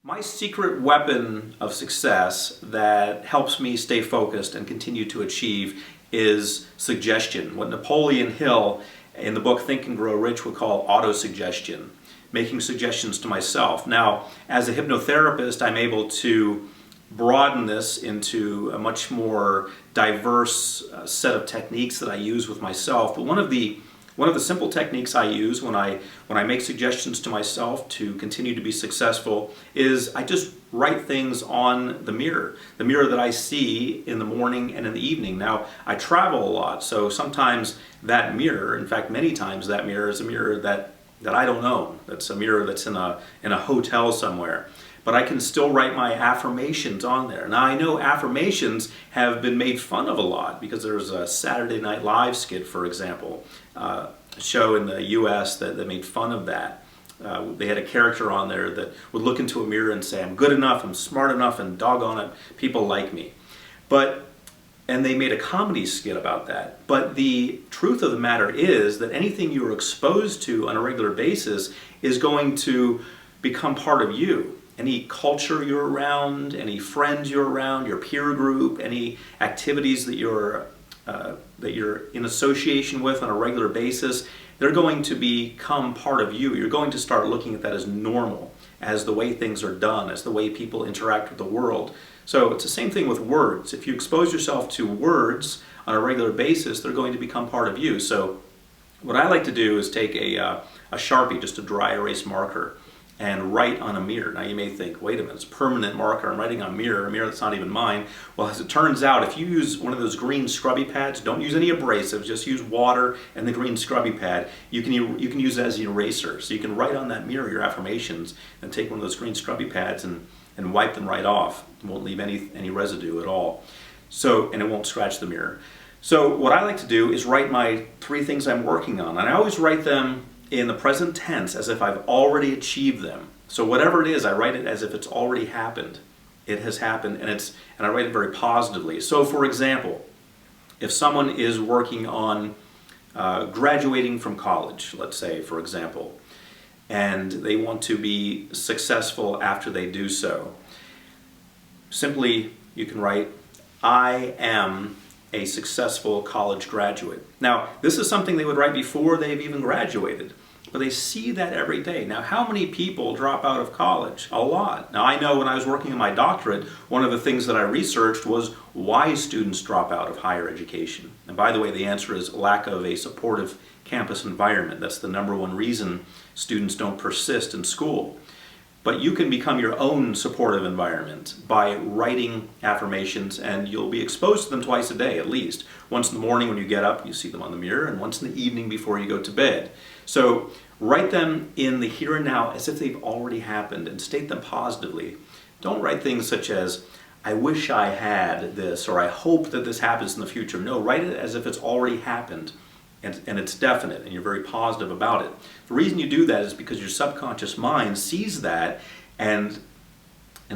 My secret weapon of success that helps me stay focused and continue to achieve is suggestion. What Napoleon Hill in the book Think and Grow Rich would call auto-suggestion, making suggestions to myself. Now, as a hypnotherapist, I'm able to broaden this into a much more diverse set of techniques that I use with myself. But one of the simple techniques I use when I make suggestions to myself to continue to be successful is I just write things on the mirror that I see in the morning and in the evening. Now, I travel a lot, so sometimes that mirror, in fact many times that mirror is a mirror that I don't own. That's a mirror that's in a hotel somewhere. But I can still write my affirmations on there. Now, I know affirmations have been made fun of a lot because there's a Saturday Night Live skit, for example, a show in the US that made fun of that. They had a character on there that would look into a mirror and say, I'm good enough, I'm smart enough, and doggone it, people like me. And they made a comedy skit about that. But the truth of the matter is that anything you are exposed to on a regular basis is going to become part of you. Any culture you're around, any friends you're around, your peer group, any activities that you're in association with on a regular basis, they're going to become part of you. You're going to start looking at that as normal, as the way things are done, as the way people interact with the world. So it's the same thing with words. If you expose yourself to words on a regular basis, they're going to become part of you. So what I like to do is take a Sharpie, just a dry erase marker, and write on a mirror. Now you may think, wait a minute, it's a permanent marker, I'm writing on a mirror that's not even mine. Well, as it turns out, if you use one of those green scrubby pads, don't use any abrasives, just use water and the green scrubby pad, you can use it as an eraser. So you can write on that mirror your affirmations and take one of those green scrubby pads and wipe them right off. It won't leave any residue at all. And it won't scratch the mirror. So what I like to do is write my 3 things I'm working on, and I always write them in the present tense as if I've already achieved them. So whatever it is, I write it as if it's already happened. It has happened, and I write it very positively. So for example, if someone is working on graduating from college, let's say, for example, and they want to be successful after they do so, simply you can write, I am a successful college graduate. Now, this is something they would write before they've even graduated, but they see that every day. Now, how many people drop out of college? A lot. Now, I know when I was working on my doctorate, one of the things that I researched was why students drop out of higher education. And by the way, the answer is lack of a supportive campus environment. That's the #1 reason students don't persist in school. But you can become your own supportive environment by writing affirmations, and you'll be exposed to them twice a day at least. Once in the morning when you get up, you see them on the mirror, and once in the evening before you go to bed. So write them in the here and now as if they've already happened and state them positively. Don't write things such as, I wish I had this, or I hope that this happens in the future. No, write it as if it's already happened. And it's definite, and you're very positive about it. The reason you do that is because your subconscious mind sees that and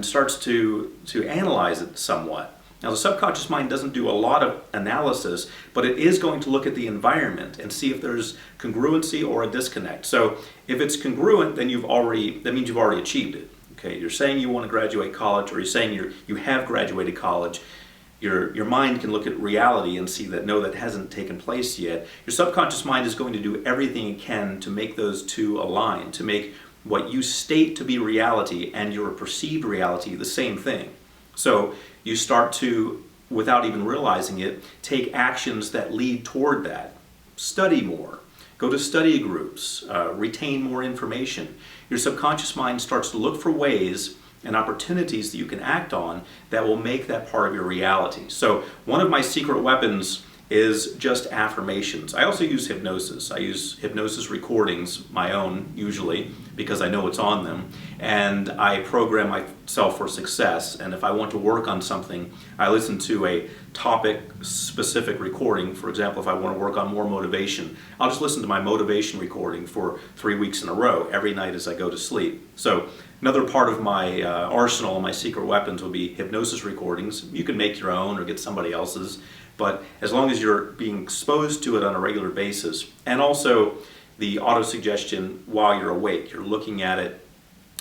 starts to analyze it somewhat. Now, the subconscious mind doesn't do a lot of analysis, but it is going to look at the environment and see if there's congruency or a disconnect. So if it's congruent, then that means you've already achieved it. Okay, you're saying you want to graduate college, or you're saying you have graduated college. Your mind can look at reality and see that no, that hasn't taken place yet. Your subconscious mind is going to do everything it can to make those two align, to make what you state to be reality and your perceived reality the same thing. So you start to, without even realizing it, take actions that lead toward that. Study more. Go to study groups. Retain more information. Your subconscious mind starts to look for ways and opportunities that you can act on that will make that part of your reality. So one of my secret weapons is just affirmations. I also use hypnosis. I use hypnosis recordings, my own usually, because I know it's on them, and I program myself for success. And if I want to work on something, I listen to a topic-specific recording. For example, if I want to work on more motivation, I'll just listen to my motivation recording for 3 weeks in a row, every night as I go to sleep. So another part of my arsenal, my secret weapons, would be hypnosis recordings. You can make your own or get somebody else's, but as long as you're being exposed to it on a regular basis, and also the auto-suggestion while you're awake, you're looking at it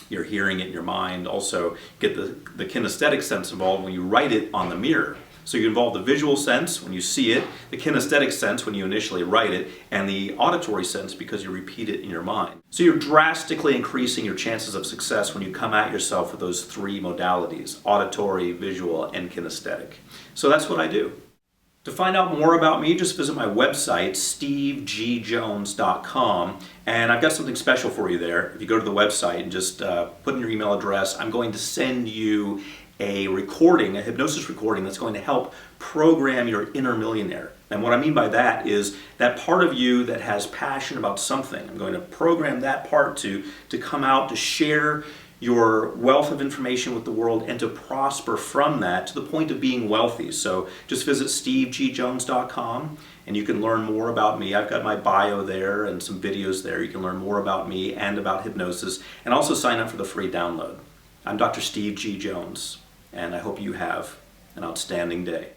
You're hearing it in your mind. Also, get the kinesthetic sense involved when you write it on the mirror. So you involve the visual sense when you see it, the kinesthetic sense when you initially write it, and the auditory sense because you repeat it in your mind. So you're drastically increasing your chances of success when you come at yourself with those three modalities: auditory, visual, and kinesthetic. So that's what I do. To find out more about me, just visit my website, stevegjones.com, and I've got something special for you there. If you go to the website and just put in your email address, I'm going to send you a recording, a hypnosis recording that's going to help program your inner millionaire. And what I mean by that is that part of you that has passion about something. I'm going to program that part to come out, to share your wealth of information with the world and to prosper from that to the point of being wealthy. So just visit stevegjones.com and you can learn more about me. I've got my bio there and some videos there. You can learn more about me and about hypnosis, and also sign up for the free download. I'm Dr. Steve G. Jones, and I hope you have an outstanding day.